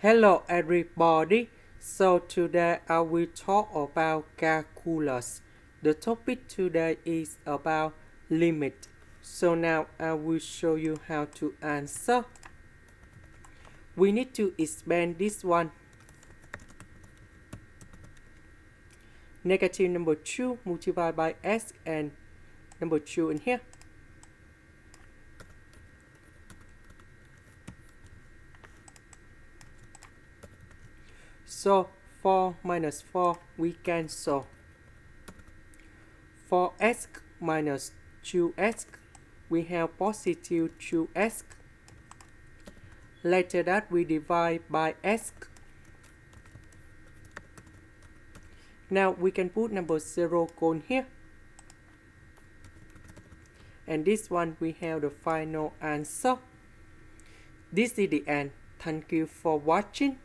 Hello everybody. So today I will talk about calculus. The topic today is about limit. So now I will show you how to answer. We need to expand this one. Negative number 2 multiplied by s and number 2 in here. So 4 minus 4 we cancel. 4x minus 2x we have positive 2x. Later that we divide by s. Now we can put number 0 cone here. And this one we have the final answer. This is the end. Thank you for watching.